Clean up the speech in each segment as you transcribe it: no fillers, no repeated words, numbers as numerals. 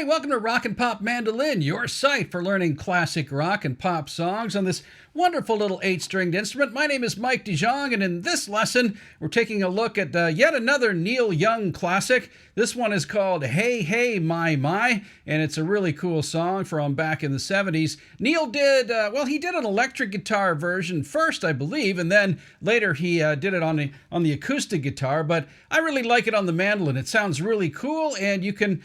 welcome to Rock and Pop Mandolin, your site for learning classic rock and pop songs on this wonderful little 8-stringed instrument. My name is Mike DeJong, and in this lesson, we're taking a look at yet another Neil Young classic. This one is called Hey, Hey, My, and it's a really cool song from back in the 70s. Neil did, he did an electric guitar version first, I believe, and then later he did it on the acoustic guitar, but I really like it on the mandolin. It sounds really cool, and you can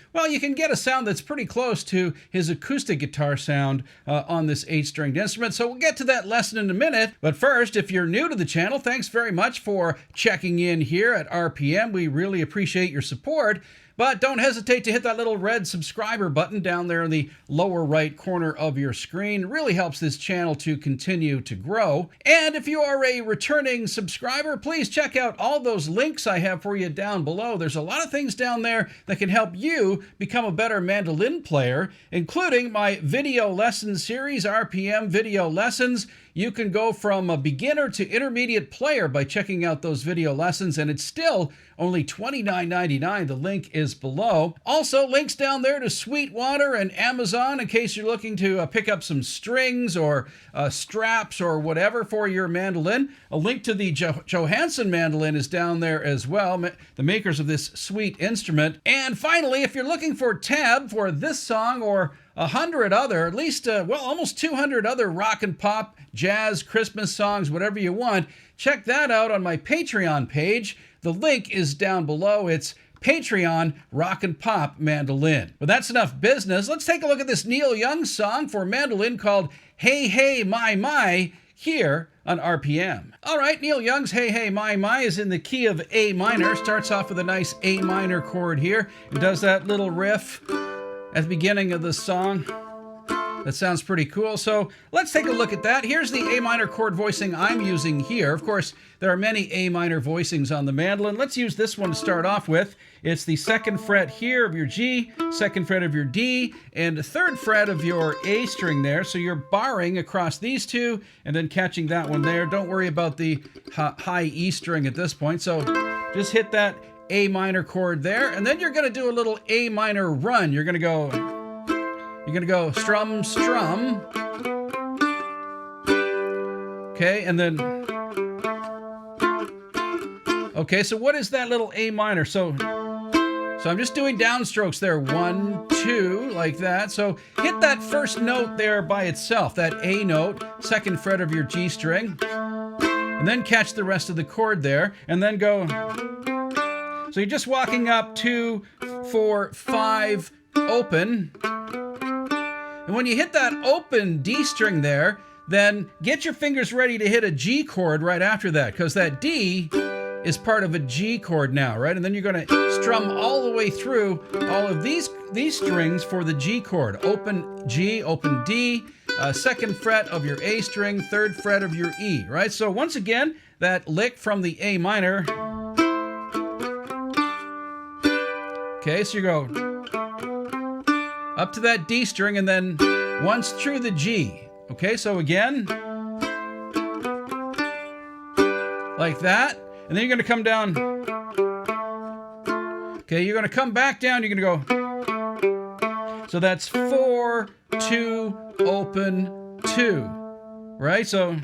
get a sound that's pretty close to his acoustic guitar sound on this 8-stringed instrument. So we'll get to that lesson in a minute. But first, if you're new to the channel, thanks very much for checking in here at RPM. We really appreciate your support. But don't hesitate to hit that little red subscriber button down there in the lower right corner of your screen. It really helps this channel to continue to grow. And if you are a returning subscriber, please check out all those links I have for you down below. There's a lot of things down there that can help you become a better mandolin player, including my video lesson series, RPM Video Lessons. You can go from a beginner to intermediate player by checking out those video lessons, and it's still only $29.99. The link is below. Also, links down there to Sweetwater and Amazon in case you're looking to pick up some strings or straps or whatever for your mandolin. A link to the Johansson mandolin is down there as well, the makers of this sweet instrument. And finally, if you're looking for a tab for this song or 100 other, at least, almost 200 other rock and pop, jazz, Christmas songs, whatever you want, check that out on my Patreon page. The link is down below. It's Patreon Rock and Pop Mandolin. But that's enough business. Let's take a look at this Neil Young song for mandolin called Hey, Hey, My, here on RPM. All right, Neil Young's Hey, Hey, My is in the key of A minor. Starts off with a nice A minor chord here and does that little riff at the beginning of the song. That sounds pretty cool. So let's take a look at that. Here's the A minor chord voicing I'm using here. Of course, there are many A minor voicings on the mandolin. Let's use this one to start off with. It's the 2nd fret here of your G, 2nd fret of your D, and the 3rd fret of your A string there. So you're barring across these two and then catching that one there. Don't worry about the high E string at this point. So just hit that A minor chord there, and then you're going to do a little A minor run. You're going to go strum, strum. Okay, and then okay, so what is that little A minor? So I'm just doing downstrokes there. 1, 2, like that. So hit that first note there by itself, that A note, 2nd fret of your G string, and then catch the rest of the chord there, and then go. So you're just walking up 2, 4, 5, open. And when you hit that open D string there, then get your fingers ready to hit a G chord right after that, because that D is part of a G chord now, right? And then you're going to strum all the way through all of these strings for the G chord. Open G, open D, 2nd fret of your A string, 3rd fret of your E, right? So once again, that lick from the A minor. Okay, so you go up to that D string and then once through the G. Okay, so again, like that. And then you're going to come down. Okay, you're going to come back down. You're going to go. So that's 4, 2, open, 2. Right? So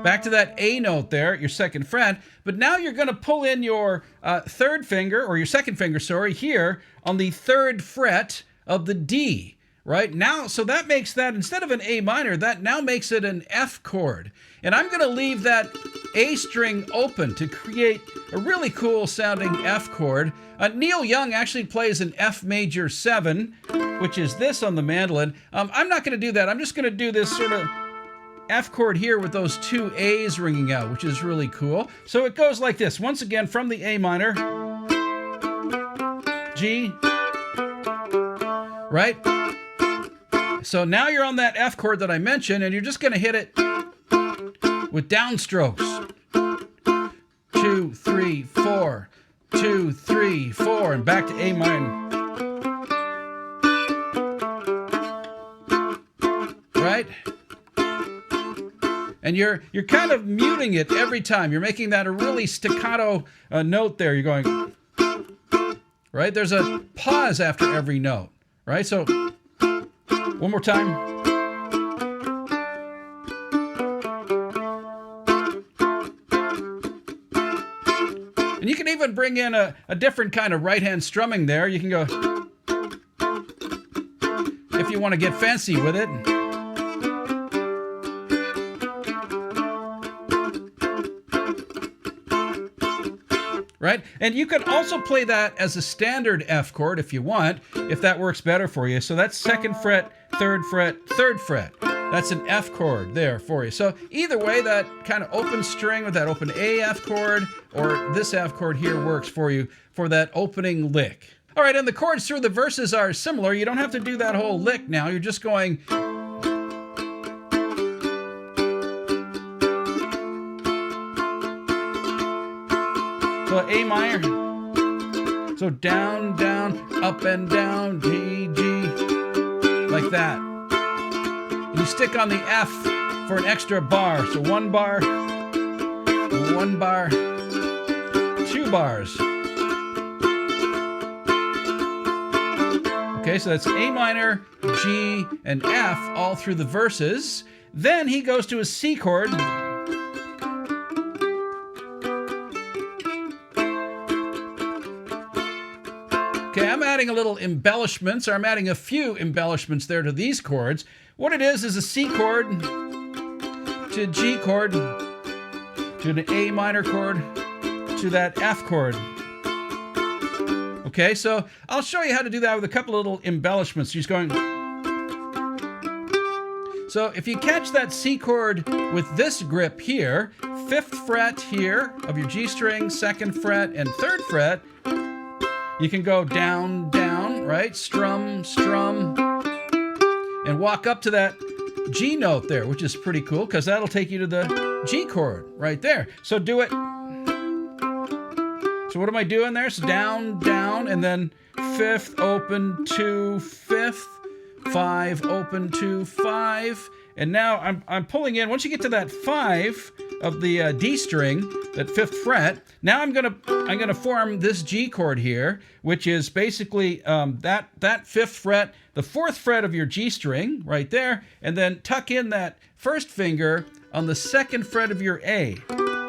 back to that A note there, your 2nd fret. But now you're going to pull in your 3rd finger, or your 2nd finger, sorry, here on the 3rd fret of the D. Right now, so that makes that, instead of an A minor, that now makes it an F chord. And I'm going to leave that A string open to create a really cool sounding F chord. Neil Young actually plays an F major 7, which is this on the mandolin. I'm not going to do that. I'm just going to do this sort of F chord here with those 2 A's ringing out, which is really cool. So it goes like this. Once again, from the A minor, G, right? So now you're on that F chord that I mentioned, and you're just going to hit it with downstrokes. 2, 3, 4, 2, 3, 4, and back to A minor. Right? And you're kind of muting it every time. You're making that a really staccato note there. You're going, right? There's a pause after every note. right? So one more time. And you can even bring in a different kind of right-hand strumming there. You can go, if you want to get fancy with it. Right? And you can also play that as a standard F chord if you want, if that works better for you. So that's 2nd fret, 3rd fret, 3rd fret. That's an F chord there for you. So either way, that kind of open string with that open A F chord or this F chord here works for you for that opening lick. All right, and the chords through the verses are similar. You don't have to do that whole lick now. You're just going... So A minor. So down, down, up and down, G, G, like that. And you stick on the F for an extra bar. So 1 bar, 1 bar, 2 bars. Okay, so that's A minor, G, and F all through the verses. Then he goes to a C chord. Okay, I'm adding a little embellishments, or I'm adding a few embellishments there to these chords. What it is a C chord to a G chord to an A minor chord to that F chord. Okay, so I'll show you how to do that with a couple of little embellishments. Just going. So if you catch that C chord with this grip here, 5th fret here of your G string, 2nd fret, and 3rd fret, you can go down, down, right? Strum, strum, and walk up to that G note there, which is pretty cool because that'll take you to the G chord right there. So do it. So what am I doing there? So down, down, and then 5th, open, 2, 5th, 5, open, 2, 5. And now I'm pulling in, once you get to that 5 of the D string, that 5th fret, now I'm gonna form this G chord here, which is basically that 5th fret, the 4th fret of your G string right there, and then tuck in that 1st finger on the 2nd fret of your A.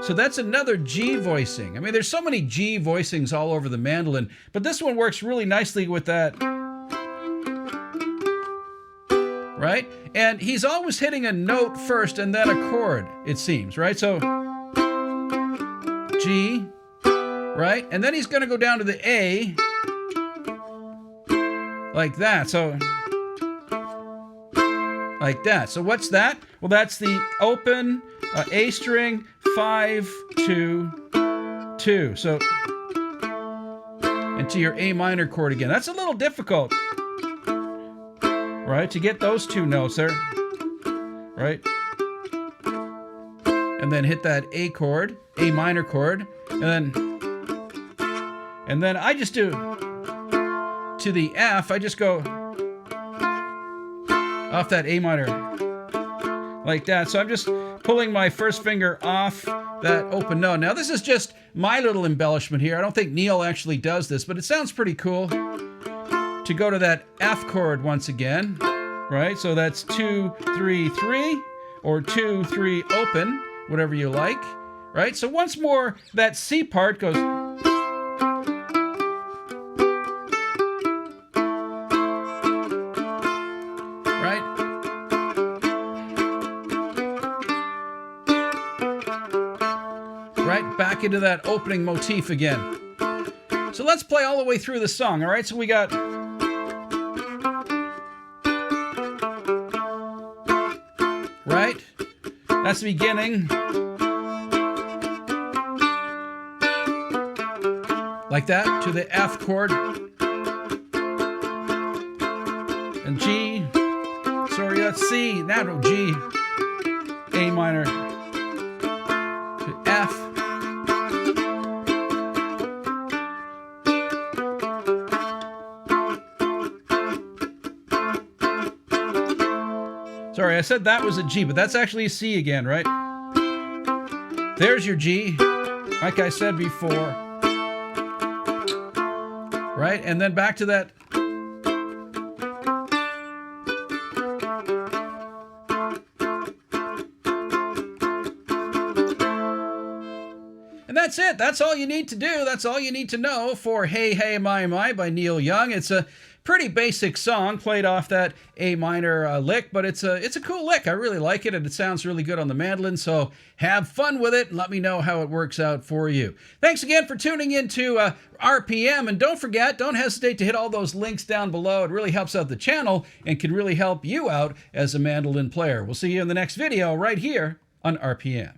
So that's another G voicing. I mean, there's so many G voicings all over the mandolin, but this one works really nicely with that. Right? And he's always hitting a note first and then a chord, it seems, right? So G, right? And then he's going to go down to the A like that. So like that. So what's that? Well, that's the open A string 5, 2, 2. So and to your A minor chord again. That's a little difficult. Right, to get those 2 notes there, right? And then hit that A chord, A minor chord, and then I just do to the F, I just go off that A minor like that. So I'm just pulling my 1st finger off that open note. Now this is just my little embellishment here. I don't think Neil actually does this, but it sounds pretty cool. To go to that F chord once again, right? So that's 2, 3, 3, or 2, 3, open, whatever you like, right? So once more, that C part goes, right? Right, back into that opening motif again. So let's play all the way through the song, all right? So we got... Right? That's the beginning. Like that, to the F chord. And G. Sorry, that's C. Now to G. A minor. To F. Sorry, I said that was a G, but that's actually a C again, right? There's your G, like I said before. Right? And then back to that that's it. That's all you need to do. That's all you need to know for Hey Hey My My by Neil Young. It's a pretty basic song played off that A minor lick, but it's a cool lick. I really like it, and it sounds really good on the mandolin, so have fun with it and let me know how it works out for you. Thanks again for tuning in to RPM, and don't forget, don't hesitate to hit all those links down below. It really helps out the channel and can really help you out as a mandolin player. We'll see you in the next video right here on RPM.